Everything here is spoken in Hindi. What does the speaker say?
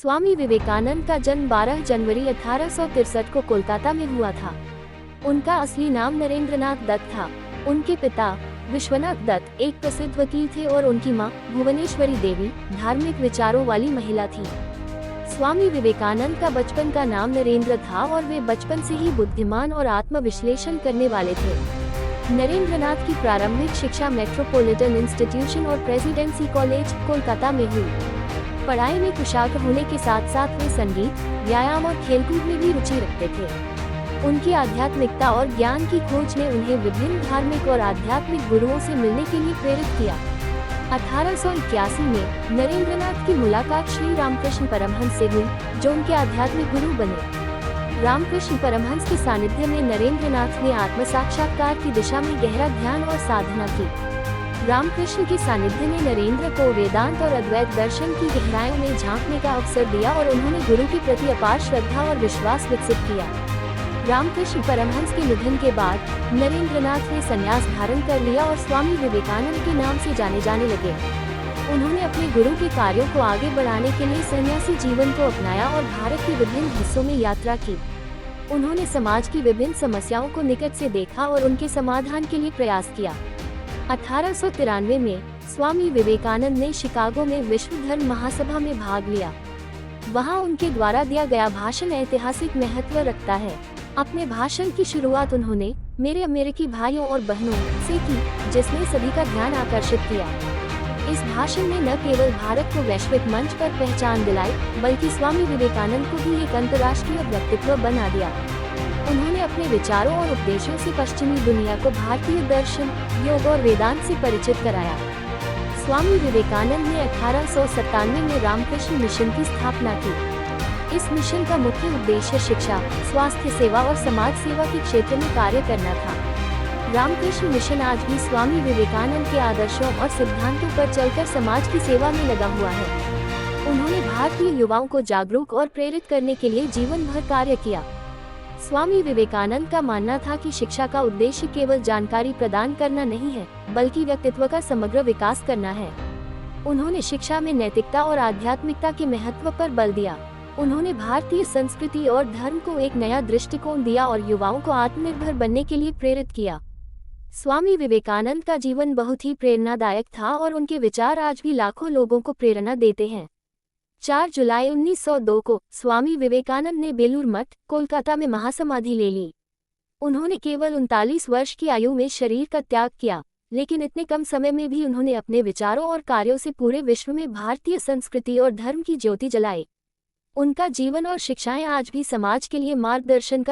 स्वामी विवेकानंद का जन्म 12 जनवरी 1863 को कोलकाता में हुआ था। उनका असली नाम नरेंद्रनाथ दत्त था। उनके पिता विश्वनाथ दत्त एक प्रसिद्ध वकील थे और उनकी मां भुवनेश्वरी देवी धार्मिक विचारों वाली महिला थी। स्वामी विवेकानंद का बचपन का नाम नरेंद्र था और वे बचपन से ही बुद्धिमान और आत्मविश्लेषण करने वाले थे। नरेंद्रनाथ की प्रारंभिक शिक्षा मेट्रोपॉलिटन इंस्टीट्यूशन और प्रेसिडेंसी कॉलेज कोलकाता में हुई। पढ़ाई में कुशाग्र होने के साथ साथ वे संगीत, व्यायाम और खेलकूद में भी रुचि रखते थे। उनकी आध्यात्मिकता और ज्ञान की खोज ने उन्हें विभिन्न धार्मिक और आध्यात्मिक गुरुओं से मिलने के लिए प्रेरित किया। 1881 में नरेंद्रनाथ की मुलाकात श्री रामकृष्ण परमहंस से हुई, जो उनके आध्यात्मिक गुरु बने। रामकृष्ण परमहंस के सानिध्य में नरेंद्रनाथ ने आत्म साक्षात्कार की दिशा में गहरा ध्यान और साधना की। रामकृष्ण के सानिध्य ने नरेंद्र को वेदांत और अद्वैत दर्शन की गहराइयों में झांकने का अवसर दिया और उन्होंने गुरु के प्रति अपार श्रद्धा और विश्वास विकसित किया। रामकृष्ण परमहंस के निधन के बाद नरेंद्रनाथ ने संन्यास धारण कर लिया और स्वामी विवेकानंद के नाम से जाने जाने लगे। उन्होंने अपने गुरु के कार्यों को आगे बढ़ाने के लिए सन्यासी जीवन को अपनाया और भारत के विभिन्न हिस्सों में यात्रा की। उन्होंने समाज की विभिन्न समस्याओं को निकट से देखा और उनके समाधान के लिए प्रयास किया। 1893 में स्वामी विवेकानंद ने शिकागो में विश्व धर्म महासभा में भाग लिया। वहां उनके द्वारा दिया गया भाषण ऐतिहासिक महत्व रखता है। अपने भाषण की शुरुआत उन्होंने मेरे अमेरिकी भाइयों और बहनों से की, जिसने सभी का ध्यान आकर्षित किया। इस भाषण ने न केवल भारत को वैश्विक मंच पर पहचान दिलाई, बल्कि स्वामी विवेकानंद को भी एक अंतर्राष्ट्रीय व्यक्तित्व बना दिया। उन्होंने अपने विचारों और उपदेशों से पश्चिमी दुनिया को भारतीय दर्शन, योग और वेदांत से परिचित कराया। स्वामी विवेकानंद ने 1897 में रामकृष्ण मिशन की स्थापना की। इस मिशन का मुख्य उद्देश्य शिक्षा, स्वास्थ्य सेवा और समाज सेवा के क्षेत्र में कार्य करना था। रामकृष्ण मिशन आज भी स्वामी विवेकानंद के आदर्शों और सिद्धांतों पर चलकर समाज की सेवा में लगा हुआ है। उन्होंने भारतीय युवाओं को जागरूक और प्रेरित करने के लिए जीवन भर कार्य किया। स्वामी विवेकानंद का मानना था कि शिक्षा का उद्देश्य केवल जानकारी प्रदान करना नहीं है, बल्कि व्यक्तित्व का समग्र विकास करना है। उन्होंने शिक्षा में नैतिकता और आध्यात्मिकता के महत्व पर बल दिया। उन्होंने भारतीय संस्कृति और धर्म को एक नया दृष्टिकोण दिया और युवाओं को आत्मनिर्भर बनने के लिए प्रेरित किया। स्वामी विवेकानंद का जीवन बहुत ही प्रेरणादायक था और उनके विचार आज भी लाखों लोगों को प्रेरणा देते हैं। 4 जुलाई 1902 को स्वामी विवेकानंद ने बेलूर मठ, कोलकाता में महासमाधि ले ली। उन्होंने केवल 39 वर्ष की आयु में शरीर का त्याग किया, लेकिन इतने कम समय में भी उन्होंने अपने विचारों और कार्यों से पूरे विश्व में भारतीय संस्कृति और धर्म की ज्योति जलाई। उनका जीवन और शिक्षाएं आज भी समाज के लिए मार्गदर्शन का